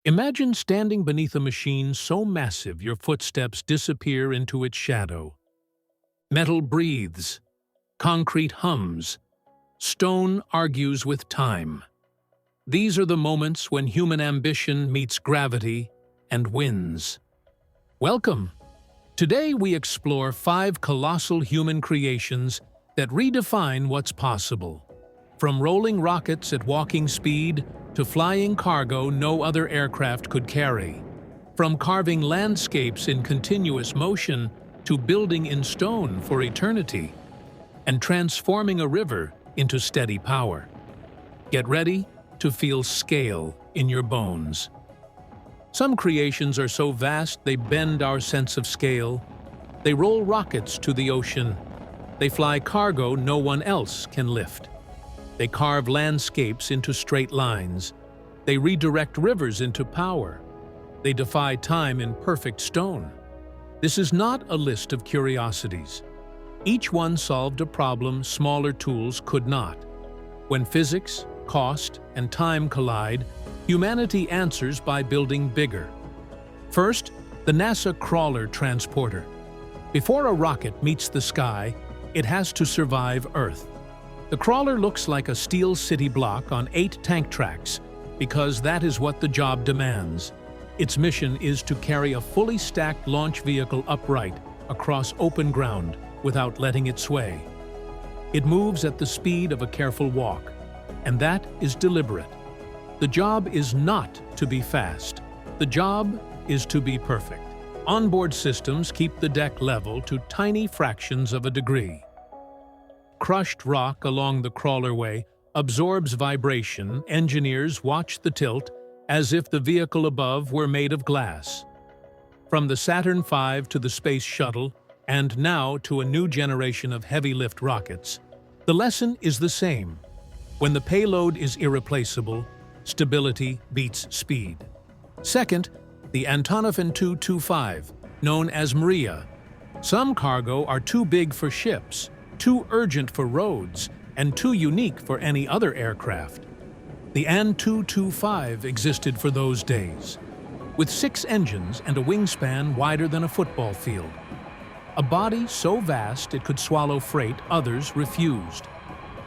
Imagine standing beneath a machine so massive your footsteps disappear into its shadow. Metal breathes, concrete hums, stone argues with time. These are the moments when human ambition meets gravity and wins. Welcome! Today we explore 5 colossal human creations that redefine what's possible. From rolling rockets at walking speed to flying cargo no other aircraft could carry. From carving landscapes in continuous motion to building in stone for eternity. And transforming a river into steady power. Get ready to feel scale in your bones. Some creations are so vast they bend our sense of scale. They roll rockets to the ocean. They fly cargo no one else can lift. They carve landscapes into straight lines. They redirect rivers into power. They defy time in perfect stone. This is not a list of curiosities. Each one solved a problem smaller tools could not. When physics, cost, and time collide, humanity answers by building bigger. First, the NASA Crawler Transporter. Before a rocket meets the sky, it has to survive Earth. The crawler looks like a steel city block on 8 tank tracks, because that is what the job demands. Its mission is to carry a fully stacked launch vehicle upright across open ground without letting it sway. It moves at the speed of a careful walk, and that is deliberate. The job is not to be fast. The job is to be perfect. Onboard systems keep the deck level to tiny fractions of a degree. Crushed rock along the crawlerway absorbs vibration. Engineers watch the tilt as if the vehicle above were made of glass. From the Saturn V to the Space Shuttle, and now to a new generation of heavy-lift rockets, the lesson is the same. When the payload is irreplaceable, stability beats speed. Second, the Antonov in-225, known as Mriya. Some cargo are too big for ships, too urgent for roads, and too unique for any other aircraft. The An-225 existed for those days, with 6 engines and a wingspan wider than a football field. A body so vast it could swallow freight others refused.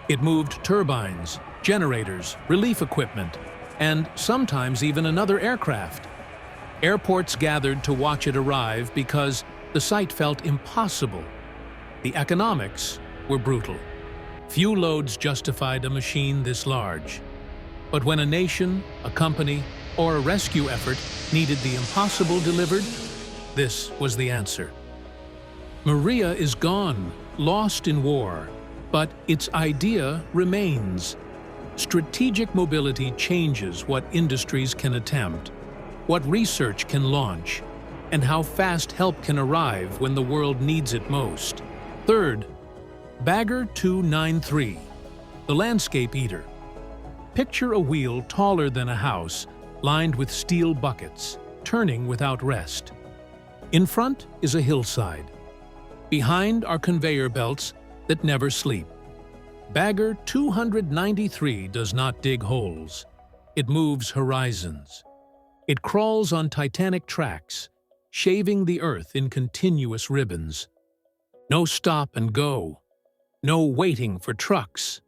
It moved turbines, generators, relief equipment, and sometimes even another aircraft. Airports gathered to watch it arrive because the sight felt impossible. The economics were brutal. Few loads justified a machine this large. But when a nation, a company, or a rescue effort needed the impossible delivered, this was the answer. Mriya is gone, lost in war, but its idea remains. Strategic mobility changes what industries can attempt, what research can launch, and how fast help can arrive when the world needs it most. Third, Bagger 293, the landscape eater. Picture a wheel taller than a house, lined with steel buckets, turning without rest. In front is a hillside. Behind are conveyor belts that never sleep. Bagger 293 does not dig holes. It moves horizons. It crawls on titanic tracks, shaving the earth in continuous ribbons. No stop and go. No waiting for trucks.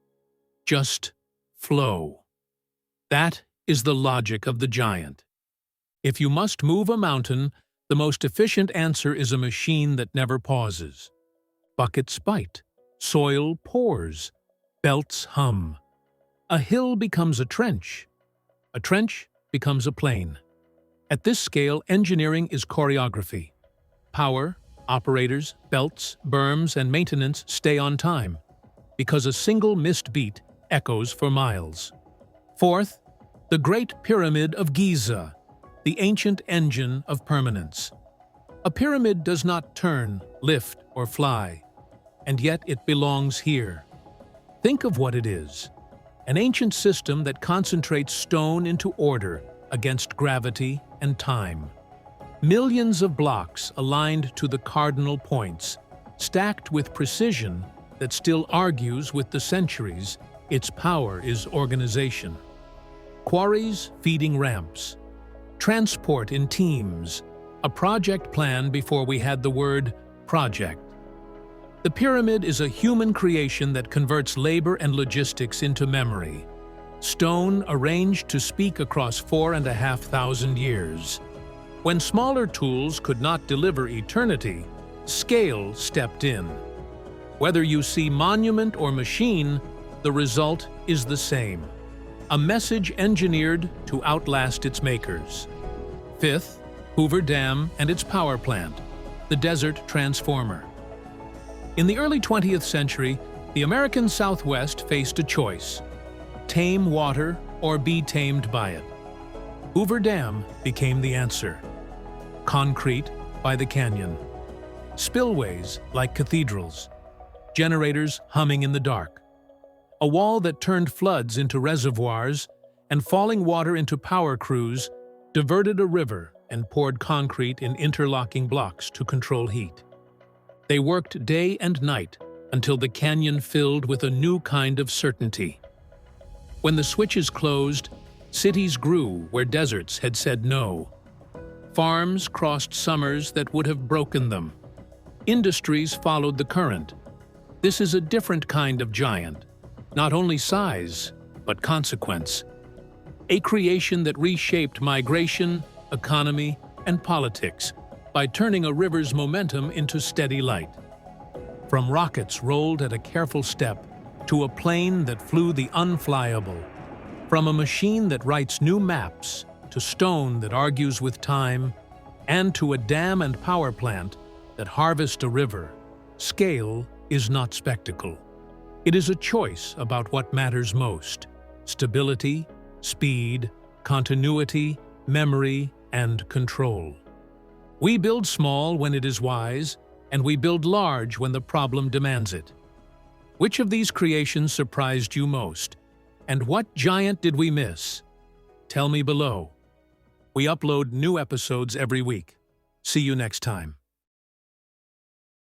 Just flow. That is the logic of the giant. If you must move a mountain, the most efficient answer is a machine that never pauses. Buckets bite. Soil pours. Belts hum. A hill becomes a trench. A trench becomes a plain. At this scale, engineering is choreography. Power, operators, belts, berms, and maintenance stay on time, because a single missed beat echoes for miles. Fourth, the Great Pyramid of Giza, the ancient engine of permanence. A pyramid does not turn, lift, or fly, and yet it belongs here. Think of what it is: an ancient system that concentrates stone into order against gravity and time. Millions of blocks aligned to the cardinal points, stacked with precision that still argues with the centuries. Its power is organization. Quarries feeding ramps. Transport in teams, a project plan before we had the word project. The pyramid is a human creation that converts labor and logistics into memory. Stone arranged to speak across 4,500 years. When smaller tools could not deliver eternity, scale stepped in. Whether you see monument or machine, the result is the same. A message engineered to outlast its makers. Fifth, Hoover Dam and its power plant, the Desert Transformer. In the early 20th century, the American Southwest faced a choice: tame water or be tamed by it. Hoover Dam became the answer. Concrete by the canyon. Spillways like cathedrals. Generators humming in the dark. A wall that turned floods into reservoirs and falling water into power crews diverted a river and poured concrete in interlocking blocks to control heat. They worked day and night until the canyon filled with a new kind of certainty. When the switches closed, cities grew where deserts had said no. Farms crossed summers that would have broken them. Industries followed the current. This is a different kind of giant, not only size, but consequence. A creation that reshaped migration, economy, and politics by turning a river's momentum into steady light. From rockets rolled at a careful step to a plane that flew the unflyable, from a machine that writes new maps to stone that argues with time, and to a dam and power plant that harvest a river, scale is not spectacle. It is a choice about what matters most: stability, speed, continuity, memory, and control. We build small when it is wise, and we build large when the problem demands it. Which of these creations surprised you most? And what giant did we miss? Tell me below. We upload new episodes every week. See you next time.